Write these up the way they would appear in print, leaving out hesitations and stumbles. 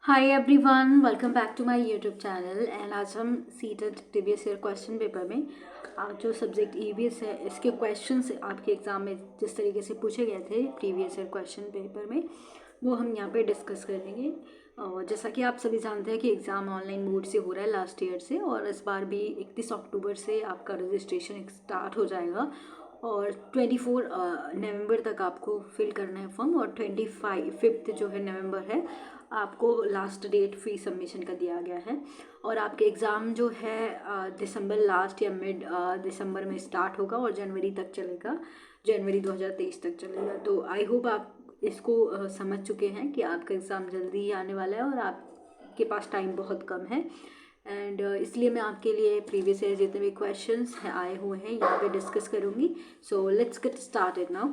Hi everyone, welcome back to my YouTube channel. And आज हम CTET previous year question paper में आज जो सब्जेक्ट ईवीएस है इसके क्वेश्चंस आपके एग्ज़ाम में जिस तरीके से पूछे गए थे प्रीवियस ईयर क्वेश्चन पेपर में वो हम यहाँ पे डिस्कस करेंगे। और जैसा कि आप सभी जानते हैं कि एग्ज़ाम ऑनलाइन मोड से हो रहा है लास्ट ईयर से, और इस बार भी 31 अक्टूबर से आपका रजिस्ट्रेशन स्टार्ट हो जाएगा और 24 नवंबर तक आपको फिल करना है फॉर्म, और 25 जो है नवंबर है आपको लास्ट डेट फी सबमिशन का दिया गया है। और आपके एग्ज़ाम जो है दिसंबर लास्ट या मिड दिसंबर में स्टार्ट होगा और जनवरी तक चलेगा, जनवरी 2023 तक चलेगा। तो आई होप आप इसको समझ चुके हैं कि आपका एग्ज़ाम जल्दी ही आने वाला है और आपके पास टाइम बहुत कम है। एंड इसलिए मैं आपके लिए प्रीवियस ईयर जितने भी क्वेश्चंस आए हुए हैं यहाँ पे डिस्कस करूँगी। So let's get started now.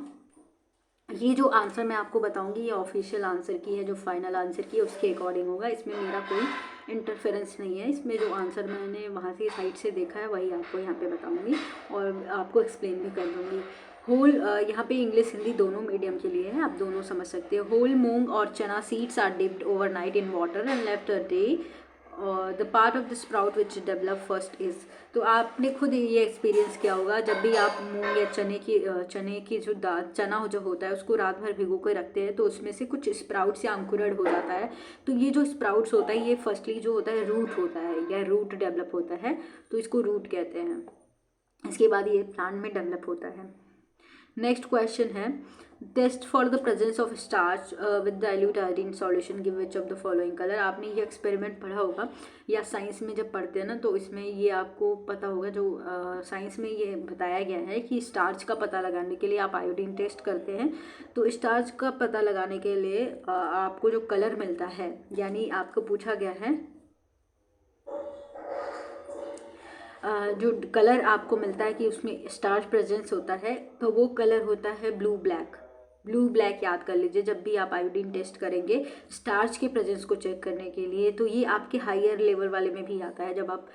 ये जो आंसर मैं आपको बताऊंगी ये ऑफिशियल आंसर की है, जो फाइनल आंसर की है उसके अकॉर्डिंग होगा। इसमें मेरा कोई इंटरफेरेंस नहीं है। इसमें जो आंसर मैंने वहाँ से साइट से देखा है वही आपको यहाँ पे बताऊंगी और आपको एक्सप्लेन भी कर दूँगी। होल यहाँ पे इंग्लिश हिंदी दोनों मीडियम के लिए है, आप दोनों समझ सकते हैं। होल मूंग और chana seeds are dipped overnight in water and left a day. The part of the sprout which develop first is. तो आपने खुद ये एक्सपीरियंस किया होगा, जब भी आप मूंग या चने की जो चना जो होता है उसको रात भर भिगो कर रखते हैं तो उसमें से कुछ स्प्राउट्स या अंकुरण हो जाता है। तो ये जो स्प्राउट्स होता है ये फर्स्टली जो होता है रूट होता है या रूट डेवलप होता है, तो इसको रूट कहते हैं। इसके बाद ये प्लांट में डेवलप होता है। नेक्स्ट क्वेश्चन है, test for the presence of starch with dilute iodine solution give which of the following colour. आपने ये एक्सपेरिमेंट पढ़ा होगा या साइंस में जब पढ़ते हैं ना तो इसमें ये आपको पता होगा। जो साइंस में ये बताया गया है कि स्टार्च का पता लगाने के लिए आप आयोडीन टेस्ट करते हैं। तो स्टार्च का पता लगाने के लिए आपको जो कलर मिलता है, यानी आपको पूछा गया है जो कलर आपको मिलता है कि उसमें स्टार्च प्रेजेंस होता है, तो वो कलर होता है ब्लू ब्लैक। ब्लू ब्लैक याद कर लीजिए जब भी आप आयोडीन टेस्ट करेंगे स्टार्च के प्रेजेंस को चेक करने के लिए। तो ये आपके हायर लेवल वाले में भी आता है, जब आप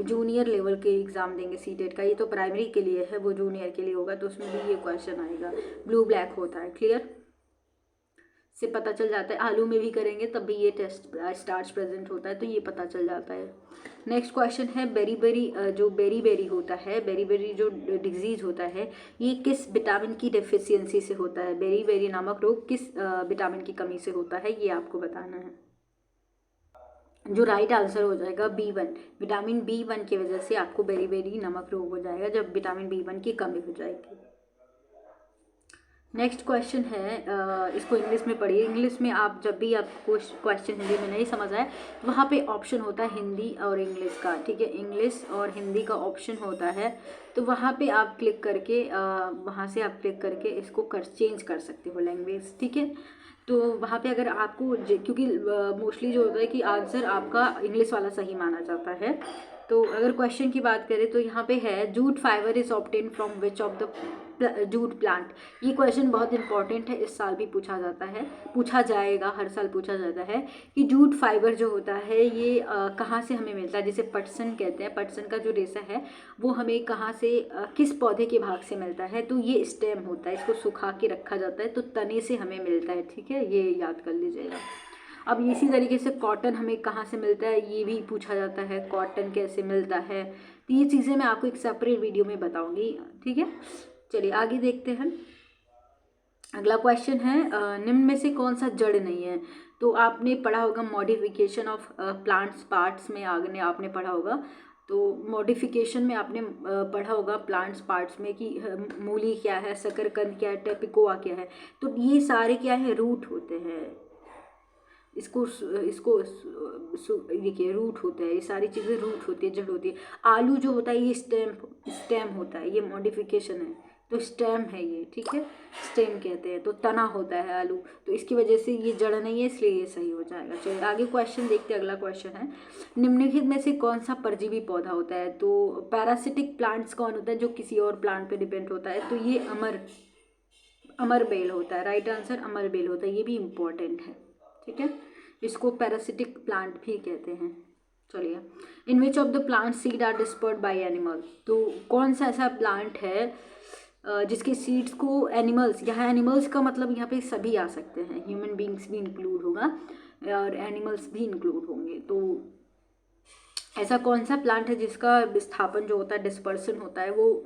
जूनियर लेवल के एग्ज़ाम देंगे सीटेट का। ये तो प्राइमरी के लिए है, वो जूनियर के लिए होगा, तो उसमें भी ये क्वेश्चन आएगा। ब्लू ब्लैक होता है, क्लियर से पता चल जाता है। आलू में भी करेंगे तब भी ये टेस्ट स्टार्च प्रेजेंट होता है, तो ये पता चल जाता है। नेक्स्ट क्वेश्चन है, बेरी बेरी जो बेरी बेरी होता है, बेरी बेरी जो डिजीज़ होता है ये किस विटामिन की डेफिशिएंसी से होता है। बेरी बेरी नामक रोग किस विटामिन की कमी से होता है, ये आपको बताना है। जो राइट आंसर हो जाएगा B1, विटामिन B1 की वजह से आपको बेरी बेरी नमक रोग हो जाएगा जब विटामिन B1 की कमी हो जाएगी। नेक्स्ट क्वेश्चन है, इसको इंग्लिश में पढ़िए। इंग्लिश में आप जब भी आपको क्वेश्चन हिंदी में नहीं समझ आए वहाँ पे ऑप्शन होता है हिंदी और इंग्लिश का, ठीक है। इंग्लिश और हिंदी का ऑप्शन होता है, तो वहाँ पे आप क्लिक करके वहाँ से आप क्लिक करके इसको चेंज कर सकते हो लैंग्वेज, ठीक है। तो वहाँ पे अगर आपको क्योंकि मोस्टली जो होता है कि आंसर आपका इंग्लिश वाला सही माना जाता है। तो अगर क्वेश्चन की बात करें तो यहाँ पे है, jute fibre is obtain from which of the jute plant. ये क्वेश्चन बहुत इंपॉर्टेंट है, इस साल भी पूछा जाता है, पूछा जाएगा, हर साल पूछा जाता है कि जूट फाइबर जो होता है ये कहाँ से हमें मिलता है। जिसे पटसन कहते हैं, पटसन का जो रेशा है वो हमें कहाँ से किस पौधे के भाग से मिलता है। तो ये स्टेम होता है, इसको सुखा के रखा जाता है तो तने से हमें मिलता है, ठीक है, ये याद कर लीजिएगा। अब इसी तरीके से कॉटन हमें कहाँ से मिलता है ये भी पूछा जाता है, कॉटन कैसे मिलता है। तो ये चीज़ें मैं आपको एक सेपरेट वीडियो में बताऊंगी, ठीक है। चलिए आगे देखते हैं। अगला क्वेश्चन है, निम्न में से कौन सा जड़ नहीं है। तो आपने पढ़ा होगा मॉडिफिकेशन ऑफ प्लांट्स पार्ट्स में, आगे आपने पढ़ा होगा। तो मॉडिफिकेशन में आपने पढ़ा होगा प्लांट्स पार्ट्स में कि मूली क्या है, शकरकंद क्या है, टेपिकोआ क्या है। तो ये सारे क्या है, रूट होते हैं। इसको इसको देखिए रूट होता है, ये सारी चीज़ें रूट होती है, जड़ होती है। आलू जो होता है ये स्टेम होता है, ये मॉडिफिकेशन है, तो स्टेम है ये, ठीक है, स्टेम कहते हैं। तो तना होता है आलू, तो इसकी वजह से ये जड़ नहीं है, इसलिए ये सही हो जाएगा। चलिए आगे क्वेश्चन देखते हैं। अगला क्वेश्चन है, निम्नलिखित में से कौन सा परजीवी पौधा होता है। तो पैरासिटिक प्लांट्स कौन होता है जो किसी और प्लांट पे डिपेंड होता है। तो ये अमर बेल होता है, राइट आंसर अमर बेल होता है, ये भी इम्पोर्टेंट है, ठीक है। इसको पैरासिटिक प्लांट भी कहते हैं। चलिए, in which of the plant seed are dispersed by animal. तो कौन सा ऐसा प्लांट है जिसके सीड्स को एनिमल्स, यहाँ एनिमल्स का मतलब यहाँ पे सभी आ सकते हैं, ह्यूमन बींग्स भी इंक्लूड होगा। और एनिमल्स भी इंक्लूड होंगे। तो ऐसा कौन सा प्लांट है जिसका विस्थापन जो होता है, डिस्पर्सन होता है, वो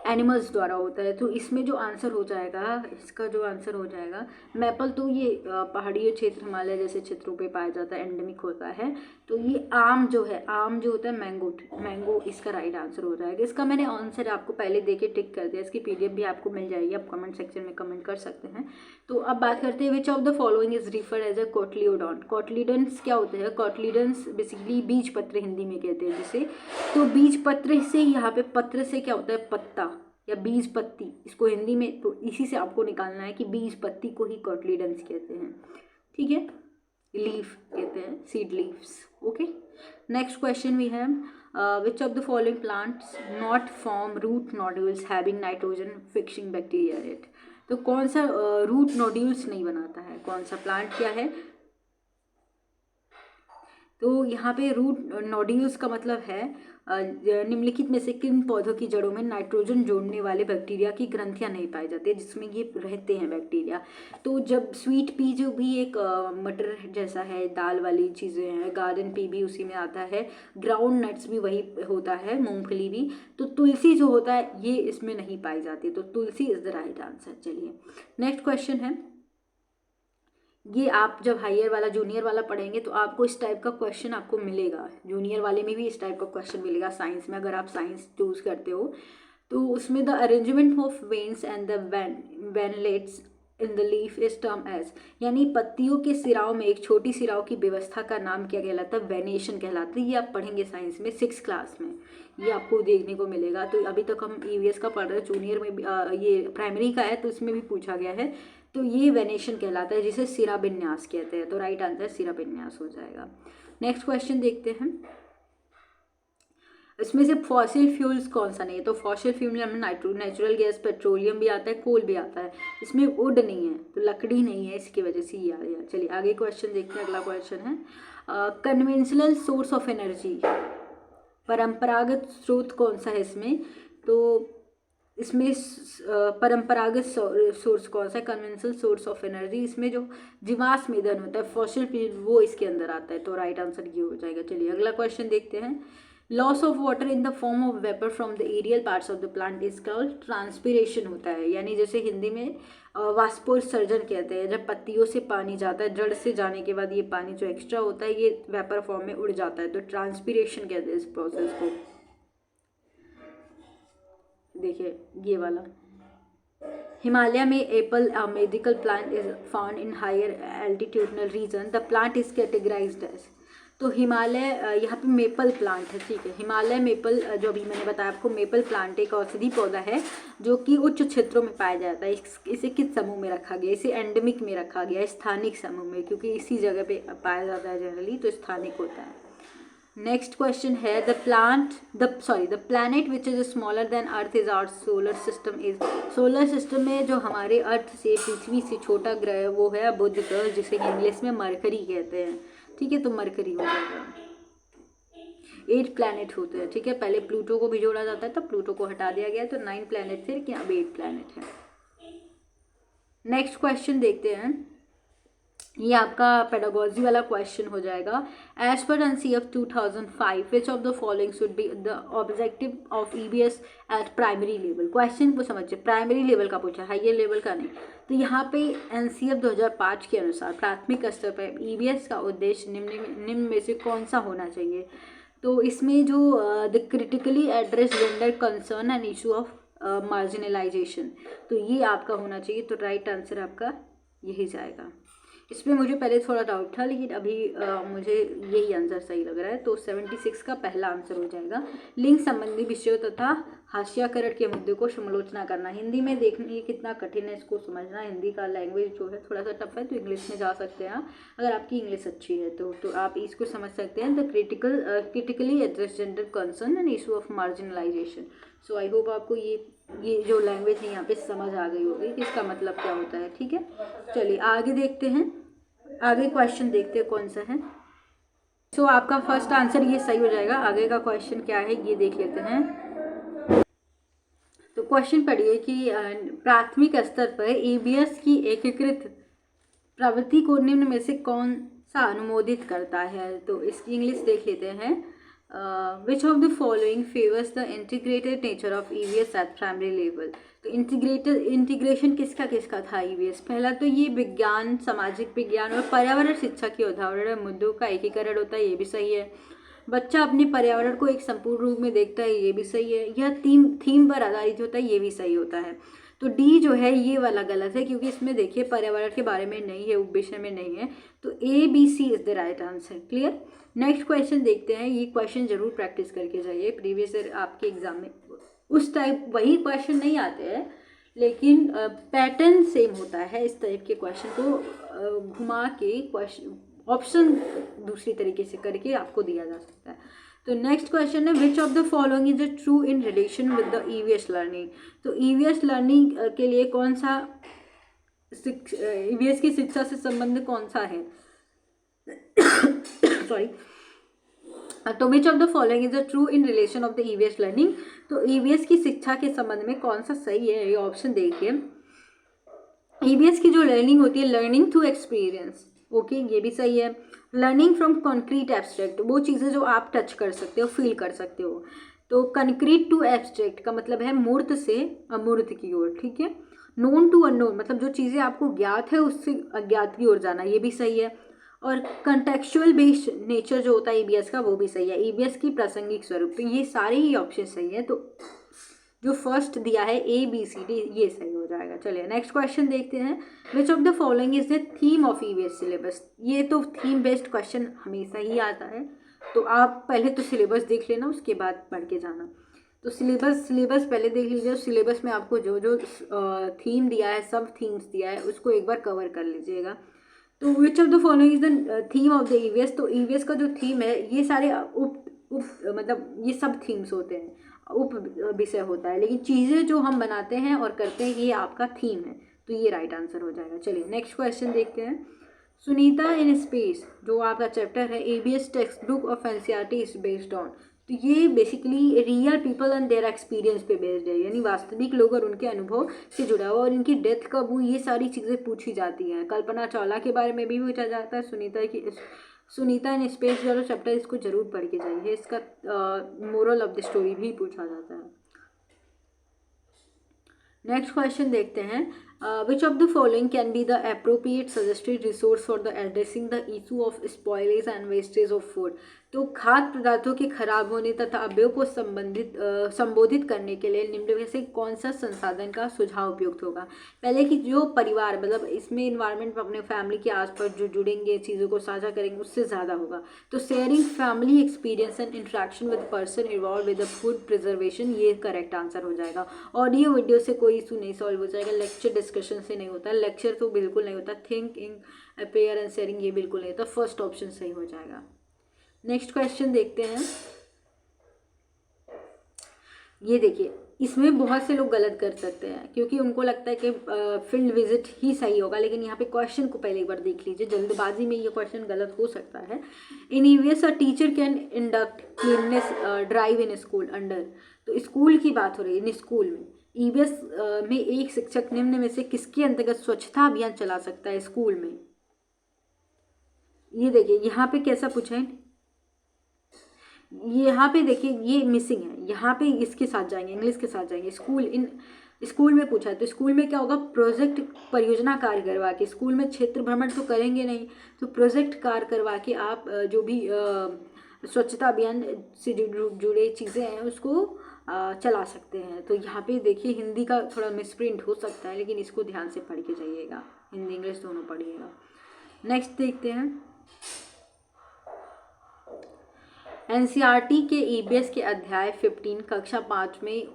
एनिमल्स द्वारा होता है? तो इसमें जो आंसर हो जाएगा, इसका जो आंसर हो जाएगा मैपल। तो ये पहाड़ियों क्षेत्र, हिमालय जैसे क्षेत्रों पे पाया जाता है, एंडेमिक होता है। तो ये आम जो है, आम जो होता है मैंगो इसका राइट आंसर हो जाएगा। इसका मैंने आंसर आपको पहले दे के टिक कर दिया, इसकी PDF भी आपको मिल जाएगी, आप कमेंट सेक्शन में कमेंट कर सकते हैं। तो अब बात करते हैं which of the following is refer as a cotyledon. Cotyledons क्या होते हैं? कोटलीडन्स बेसिकली बीज पत्र हिंदी में कहते हैं जिसे। तो बीज पत्र से, यहाँ पे पत्र से क्या होता है? पत्ता या बीज पत्ती, इसको हिंदी में तो इसी से आपको निकालना है कि बीज पत्ती को ही कोटलीडन्स कहते हैं, ठीक है। लीफ कहते हैं, seed leaves. Okay, next question we have which of the following plants not form root nodules having nitrogen fixing bacteria rate. तो कौन सा रूट नोड्यूल्स नहीं बनाता है? कौन सा प्लांट क्या है? तो यहाँ पे रूट नोड्यूल्स का मतलब है निम्नलिखित में से किन पौधों की जड़ों में नाइट्रोजन जोड़ने वाले बैक्टीरिया की ग्रंथियां नहीं पाई जाती है, जिसमें ये रहते हैं बैक्टीरिया। तो जब स्वीट पी जो भी एक मटर जैसा है, दाल वाली चीज़ें हैं, गार्डन पी भी उसी में आता है, ग्राउंड नट्स भी वही होता है, मूंगफली भी। तो तुलसी जो होता है ये इसमें नहीं पाई जाती, तो तुलसी इज द राइट आंसर। चलिए नेक्स्ट क्वेश्चन है, ये आप जब हायर वाला जूनियर वाला पढ़ेंगे तो आपको इस टाइप का क्वेश्चन आपको मिलेगा, जूनियर वाले में भी इस टाइप का क्वेश्चन मिलेगा साइंस में, अगर आप साइंस चूज करते हो तो उसमें the arrangement of veins and the veinlets in the leaf is term as, यानी पत्तियों के सिराओं में एक छोटी सिराओं की व्यवस्था का नाम क्या कहलाता है? वेनेशन कहलाता है। ये आप पढ़ेंगे साइंस में 6th क्लास में, ये आपको देखने को मिलेगा। तो अभी तक हम EVS का पढ़ रहे हैं, जूनियर में भी ये प्राइमरी का है तो इसमें भी पूछा गया है। तो ये वेनेशन कहलाता है, जिसे सिरा विन्यास कहते हैं। तो राइट आंसर सिरा विन्यास हो जाएगा। नेक्स्ट क्वेश्चन देखते हैं, इसमें से फॉसिल फ्यूल्स कौन सा नहीं है? तो फॉसिल फ्यूल में नेचुरल गैस, पेट्रोलियम भी आता है, कोल भी आता है। इसमें वुड नहीं है, तो लकड़ी नहीं है, इसकी वजह से ये आ गया। चलिए आगे क्वेश्चन देखते हैं। अगला क्वेश्चन है कन्वेंशनल सोर्स ऑफ एनर्जी, परंपरागत स्रोत कौन सा है इसमें? तो इसमें परंपरागत सोर्स कौन सा है? कन्वेंशनल सोर्स ऑफ एनर्जी, इसमें जो जीवाश्म ईंधन होता है, फॉसिल फ्यूल, वो इसके अंदर आता है। तो राइट आंसर ये हो जाएगा। चलिए अगला क्वेश्चन देखते हैं, loss of water in the form of vapour from the aerial parts of the plant is called transpiration होता है, यानी जैसे हिंदी में वाष्पोत्सर्जन कहते हैं। जब पत्तियों से पानी जाता है, जड़ से जाने के बाद ये पानी जो एक्स्ट्रा होता है ये वेपर फॉर्म में उड़ जाता है, तो ट्रांसपीरेशन कहते हैं इस प्रोसेस को। देखिए ये वाला, हिमालय में apple medical plant is found in higher altitudinal region, the plant is categorised as. तो हिमालय यहाँ पे मेपल प्लांट है, ठीक है। हिमालय मेपल जो अभी मैंने बताया आपको, मेपल प्लांट एक औषधि पौधा है जो कि उच्च क्षेत्रों में पाया जाता है। इसे किस समूह में रखा गया? इसे एंडेमिक में रखा गया है, स्थानिक समूह में, क्योंकि इसी जगह पे पाया जाता है जनरली, तो स्थानिक होता है। नेक्स्ट क्वेश्चन है the planet which is smaller than earth is our solar system is. Solar system में जो हमारे अर्थ से, पृथ्वी से छोटा ग्रह वो है बुध ग्रह, जिसे इंग्लिश में मरकरी कहते हैं, ठीक है। तो मरकरी हो जाएगा। 8 प्लैनेट होते हैं, ठीक है। पहले प्लूटो को भी जोड़ा जाता है, तब प्लूटो को हटा दिया गया, तो 9 प्लैनेट थे, लेकिन अब 8 प्लैनेट है। नेक्स्ट क्वेश्चन देखते हैं, ये आपका पेडागोजी वाला क्वेश्चन हो जाएगा। एज पर NCF 2005 which of the following should be the objective of EVS at primary level. Question को समझिए, प्राइमरी लेवल का पूछा, हाइयर लेवल का नहीं। तो यहाँ पे NCF 2005 के अनुसार प्राथमिक स्तर पर EVS का उद्देश्य निम्न में से कौन सा होना चाहिए? तो इसमें जो the critically address gender concern and issue of marginalisation, तो ये आपका होना चाहिए। तो राइट आंसर आपका यही जाएगा। इसमें मुझे पहले थोड़ा डाउट था, लेकिन अभी मुझे यही आंसर सही लग रहा है। तो 76 का पहला आंसर हो जाएगा। लिंग संबंधी विषयों तथा हास्याकरण के मुद्दे को समालोचना करना। हिंदी में देखने ये कितना कठिन है इसको समझना। हिंदी का लैंग्वेज जो है थोड़ा सा टफ है, तो इंग्लिश में जा सकते हैं आप, अगर आपकी इंग्लिश अच्छी है तो आप इसको समझ सकते हैं। The critically address gender concern and issue of marginalisation. So I hope आपको ये जो लैंग्वेज है यहाँ पे समझ आ गई होगी कि इसका मतलब क्या होता है, ठीक है। चलिए आगे देखते हैं, आगे क्वेश्चन देखते हैं कौन सा है। सो आपका फर्स्ट आंसर ये सही हो जाएगा। आगे का क्वेश्चन क्या है ये देख लेते हैं। तो क्वेश्चन पढ़िए कि प्राथमिक स्तर पर EVS की एकीकृत प्रवृत्ति को निम्न में से कौन सा अनुमोदित करता है? तो इसकी इंग्लिश देख लेते हैं। Which of the following favours the integrated nature of EVS eight primary level? तो इंटीग्रेशन किसका किसका था ईवीएस? पहला तो ये विज्ञान, सामाजिक विज्ञान और पर्यावरण शिक्षा के उदाहरण मुद्दों का एकीकरण होता है, ये भी सही है। बच्चा अपने पर्यावरण को एक संपूर्ण रूप में देखता है, ये भी सही है। यह थीम पर आधारित होता है, ये भी सही होता है। तो डी जो है ये वाला गलत है, क्योंकि इसमें देखिए पर्यावरण के बारे में नहीं है, उप विषय में नहीं है। तो A B C is the right answer. Clear. Next question देखते हैं। ये क्वेश्चन जरूर प्रैक्टिस करके जाइए, प्रीवियस ईयर आपके एग्जाम में उस टाइप वही क्वेश्चन नहीं आते हैं, लेकिन पैटर्न सेम होता है। इस टाइप के क्वेश्चन को घुमा के क्वेश्चन ऑप्शन दूसरी तरीके से करके आपको दिया जा सकता है। तो नेक्स्ट क्वेश्चन है, which of the following is true in relation with the EVS learning? तो ईवीएस लर्निंग के लिए कौन सा ईवीएस की शिक्षा से संबंध कौन सा है? सॉरी। तो विच of the following is true in relation of the EVS learning? तो ईवीएस की शिक्षा के संबंध में कौन सा सही है? ये ऑप्शन देखिए। ईवीएस की जो लर्निंग होती है, लर्निंग थ्रू एक्सपीरियंस, ओके, ये भी सही है। लर्निंग फ्रॉम कॉन्क्रीट एब्स्ट्रैक्ट, वो चीज़ें जो आप टच कर सकते हो, फील कर सकते हो। तो कंक्रीट टू एब्स्ट्रैक्ट का मतलब है मूर्त से अमूर्त की ओर, ठीक है। नोन टू अननोन, मतलब जो चीज़ें आपको ज्ञात है उससे अज्ञात की ओर जाना, ये भी सही है। और कंटेक्चुअल बेस्ड नेचर जो होता है ईबीएस का, वो भी सही है। ईबीएस की प्रासंगिक स्वरूप, तो ये सारे ही ऑप्शन सही है। तो जो फर्स्ट दिया है ए बी सी डी, ये सही हो जाएगा। चलिए नेक्स्ट क्वेश्चन देखते हैं। Which of the following is the theme of EVS syllabus? ये तो थीम बेस्ड क्वेश्चन हमेशा ही आता है, तो आप पहले तो सिलेबस देख लेना, उसके बाद पढ़ के जाना। तो सिलेबस पहले देख लीजिए। सिलेबस में आपको जो जो थीम दिया है, सब थीम्स दिया है, उसको एक बार कवर कर लीजिएगा। तो विच of the following is the theme of the EVS? तो ईवीएस का जो थीम है, ये सारे उप मतलब ये सब थीम्स होते हैं, उप विषय होता है, लेकिन चीज़ें जो हम बनाते हैं और करते हैं ये आपका थीम है, तो ये राइट आंसर हो जाएगा। चलिए नेक्स्ट क्वेश्चन देखते हैं। सुनीता इन स्पेस जो आपका चैप्टर है, EVS text book of NCERT is based on? तो ये basically real people and their experience पे बेस्ड है, यानी वास्तविक लोग और उनके अनुभव से जुड़ा हुआ। और इनकी डेथ कब हुई, ये सारी चीज़ें पूछी जाती हैं। कल्पना चावला के बारे में भी पूछा जाता है। सुनीता इन स्पेस जो चैप्टर, इसको जरूर पढ़ के जाइए। इसका मोरल ऑफ द स्टोरी भी पूछा जाता है। नेक्स्ट क्वेश्चन देखते हैं। Which of the following can be the appropriate suggested resource for the addressing the issue of spoilage and wastage of food? तो खाद्य पदार्थों के खराब होने तथा अवयव को संबोधित करने के लिए निम्न में से कौन सा संसाधन का सुझाव उपयुक्त होगा? पहले कि जो परिवार, मतलब इसमें इन्वायरमेंट में अपने फैमिली के आसपास जो जुड़ेंगे, चीज़ों को साझा करेंगे, उससे ज़्यादा होगा। तो sharing family experience and interaction with person involve with the food preservation, ये करेक्ट आंसर हो जाएगा। ऑडियो वीडियो से कोई इशू नहीं सॉल्व हो जाएगा। लेक्चर डिस्कशन से नहीं होता, लेक्चर तो बिल्कुल नहीं होता। थिंकिंग, अपेयर एंड शेयरिंग, ये बिल्कुल नहीं होता। फर्स्ट ऑप्शन सही हो जाएगा। नेक्स्ट क्वेश्चन देखते हैं। ये देखिए, इसमें बहुत से लोग गलत कर सकते हैं, क्योंकि उनको लगता है कि फील्ड विजिट ही सही होगा, लेकिन यहाँ पे क्वेश्चन को पहले एक बार देख लीजिए। जल्दबाजी में ये क्वेश्चन गलत हो सकता है। In EVS a teacher can induct cleanness drive in school under? तो स्कूल की बात हो रही है। इन स्कूल में ईवीएस में एक शिक्षक निम्न में से किसके अंतर्गत स्वच्छता अभियान चला सकता है स्कूल में? ये देखिए यहाँ पे कैसा पूछा है, यहाँ पे देखिए ये मिसिंग है। यहाँ पे इसके साथ जाएंगे, इंग्लिश के साथ जाएंगे। स्कूल में पूछा है, तो स्कूल में क्या होगा? प्रोजेक्ट, परियोजना कार्य करवा के। स्कूल में क्षेत्र भ्रमण तो करेंगे नहीं, तो प्रोजेक्ट कार्य करवा के आप जो भी स्वच्छता अभियान से जुड़े चीज़ें हैं उसको चला सकते हैं। तो यहाँ पे देखिए हिंदी का थोड़ा मिसप्रिंट हो सकता है, लेकिन इसको ध्यान से पढ़ के जाइएगा, हिंदी इंग्लिश दोनों पढ़िएगा। नेक्स्ट देखते हैं। एनसीईआरटी के ईवीएस के अध्याय 15 कक्षा 5 में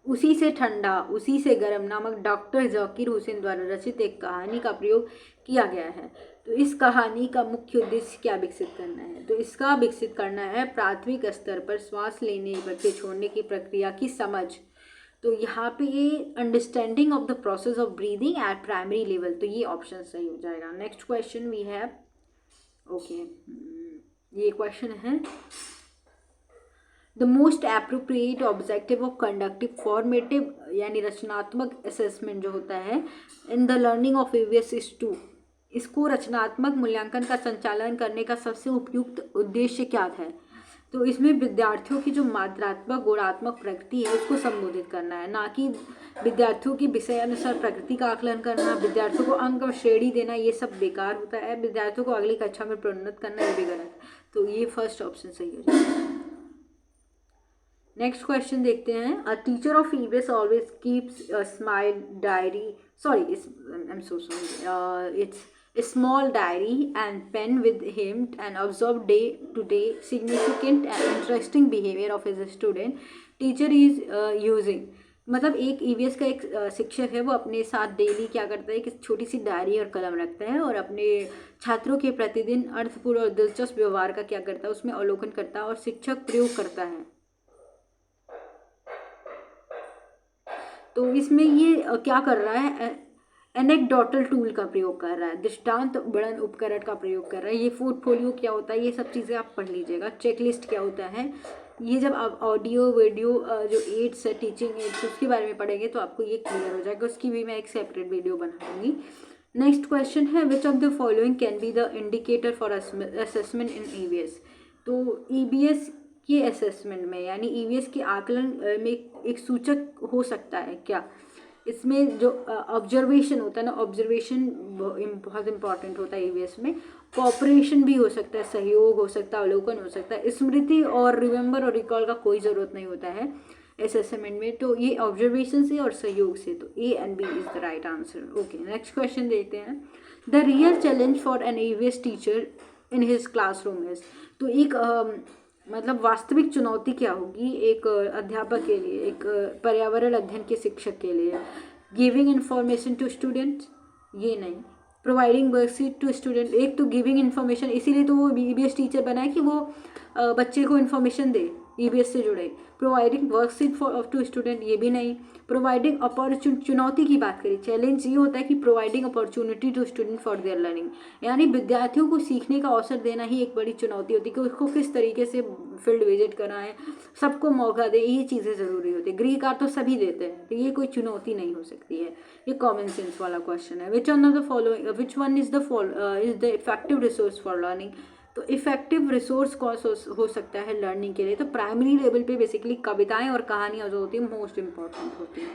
उसी से ठंडा उसी से गर्म नामक डॉक्टर जाकिर हुसैन द्वारा रचित एक कहानी का प्रयोग किया गया है। तो इस कहानी का मुख्य उद्देश्य क्या विकसित करना है? तो इसका विकसित करना है प्राथमिक स्तर पर श्वास लेने बच्चे छोड़ने की प्रक्रिया की समझ। तो यहाँ पे ये understanding of the process of breathing at primary level, तो ये ऑप्शन सही हो जाएगा। Next question we have, okay, ये क्वेश्चन है। The most appropriate objective of conductive formative यानी रचनात्मक असेसमेंट जो होता है in the learning of EVS is to? इसको रचनात्मक मूल्यांकन का संचालन करने का सबसे उपयुक्त उद्देश्य क्या है? तो इसमें विद्यार्थियों की जो मात्रात्मक गुणात्मक प्रगति है उसको संबोधित करना है, ना कि विद्यार्थियों की विषय अनुसार प्रगति का आकलन करना, विद्यार्थियों को अंक और श्रेणी देना, ये सब बेकार होता है। विद्यार्थियों को अगली कक्षा में प्रोन्नत करना, ये भी गलत है। तो ये फर्स्ट ऑप्शन सही हो जाएगा। नेक्स्ट क्वेश्चन देखते हैं। A teacher of EVS always keeps a smile diary, sorry I am so sorry, it's a small diary and pen with him and observe day to day significant and interesting behavior of his student. Teacher is using, मतलब एक EVS का एक शिक्षक है, वो अपने साथ daily क्या करता है कि छोटी सी डायरी और कलम रखता है और अपने छात्रों के प्रतिदिन अर्थपूर्ण और दिलचस्प व्यवहार का क्या करता है, उसमें अवलोकन करता है और शिक्षक प्रयोग करता है। तो इसमें ये क्या कर रहा है, एनेक्डोटल टूल का प्रयोग कर रहा है, दृष्टांत वर्णन उपकरण का प्रयोग कर रहा है। ये पोर्टफोलियो क्या होता है, ये सब चीज़ें आप पढ़ लीजिएगा। चेकलिस्ट क्या होता है, ये जब आप ऑडियो वीडियो जो एड्स है, टीचिंग एड्स, उसके बारे में पढ़ेंगे तो आपको ये क्लियर हो जाएगा। उसकी भी मैं एक सेपरेट वीडियो बना दूँगी। नेक्स्ट क्वेश्चन है, which of the following can be the indicator for assessment in EVS. तो ईवीएस के असेसमेंट में, यानी ईवीएस के आकलन में एक सूचक हो सकता है क्या? इसमें जो ऑब्जर्वेशन होता है ना, ऑब्जर्वेशन बहुत इंपॉर्टेंट होता है ईवीएस में। कोऑपरेशन भी हो सकता है, सहयोग हो सकता है, अवलोकन हो सकता है। स्मृति और रिमेंबर और रिकॉल का कोई ज़रूरत नहीं होता है असेसमेंट में। तो ये ऑब्जर्वेशन से और सहयोग से, तो A and B is the right answer. Okay, next question देखते हैं। The real challenge for an EVS teacher in his classroom is. तो एक मतलब वास्तविक चुनौती क्या होगी एक अध्यापक के लिए, एक पर्यावरण अध्ययन के शिक्षक के लिए? गिविंग इन्फॉर्मेशन टू स्टूडेंट, ये नहीं। प्रोवाइडिंग वर्कशीट टू स्टूडेंट, एक तो गिविंग इन्फॉर्मेशन, इसीलिए तो वो ईवीएस टीचर बना है कि वो बच्चे को इन्फॉर्मेशन दे, ईवीएस से जुड़े। Providing worksheet for to student, ये भी नहीं। प्रोवाइडिंग अपॉर्चुनिटी, चुनौती की बात करें, चैलेंज ये होता है कि providing opportunity to student for their learning, यानी विद्यार्थियों को सीखने का अवसर देना ही एक बड़ी चुनौती होती है कि उसको किस तरीके से फील्ड विजिट कराएं, सबको मौका दे, ये चीज़ें ज़रूरी होती है। गृह कार्य तो सभी देते हैं, तो ये कोई चुनौती नहीं हो सकती है। ये कॉमन सेंस वाला क्वेश्चन है। Which one of the following, which one is the effective resource for learning. तो इफेक्टिव रिसोर्स कौन हो सकता है लर्निंग के लिए? तो प्राइमरी लेवल पे बेसिकली कविताएं और कहानियाँ जो होती हैं मोस्ट इम्पॉर्टेंट होती हैं।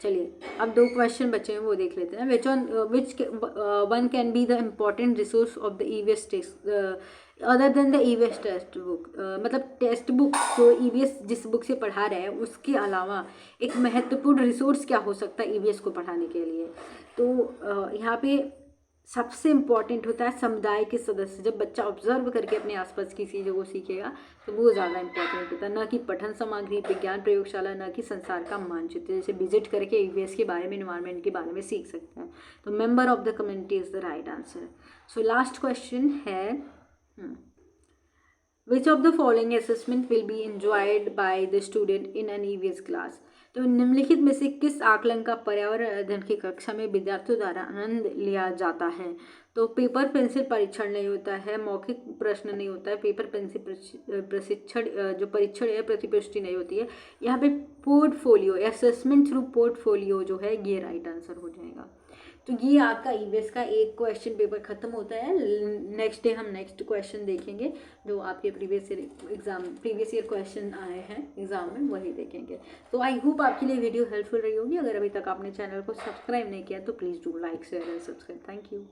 चलिए अब दो क्वेश्चन बचे हैं, वो देख लेते हैं। Which one can be the important resource of the EVS test other than the EVS text book. मतलब टेक्स्ट बुक जो ईवीएस जिस बुक से पढ़ा रहे हैं उसके अलावा एक महत्वपूर्ण रिसोर्स क्या हो सकता है ईवीएस को पढ़ाने के लिए? तो यहाँ पे सबसे इम्पॉर्टेंट होता है समुदाय के सदस्य। जब बच्चा ऑब्जर्व करके अपने आसपास की चीज़ों को सीखेगा तो वो ज़्यादा इम्पॉर्टेंट होता है, न कि पठन सामग्री, विज्ञान प्रयोगशाला, न कि संसार का मानचित्र। जैसे विजिट करके ईवीएस के बारे में, इन्वायरमेंट के बारे में सीख सकते हैं। तो member of the community is the right answer. So last question है, which of the following assessment will be enjoyed by the student in an EVS class. तो निम्नलिखित में से किस आकलन का पर्यावरण अध्ययन की कक्षा में विद्यार्थियों द्वारा आनंद लिया जाता है? तो पेपर पेंसिल परीक्षण नहीं होता है, मौखिक प्रश्न नहीं होता है, पेपर पेंसिल प्रशिक्षण जो परीक्षण है प्रतिपुष्टि नहीं होती है। यहाँ पे पोर्टफोलियो, असेसमेंट थ्रू पोर्टफोलियो जो है ये राइट आंसर हो जाएगा। तो ये आपका ईवीएस का एक क्वेश्चन पेपर खत्म होता है। नेक्स्ट डे हम नेक्स्ट क्वेश्चन देखेंगे जो आपके प्रीवियस ईयर क्वेश्चन आए हैं एग्जाम में, वही देखेंगे। तो आई होप आपके लिए वीडियो हेल्पफुल रही होगी। अगर अभी तक आपने चैनल को सब्सक्राइब नहीं किया तो please do like, share and subscribe. Thank you.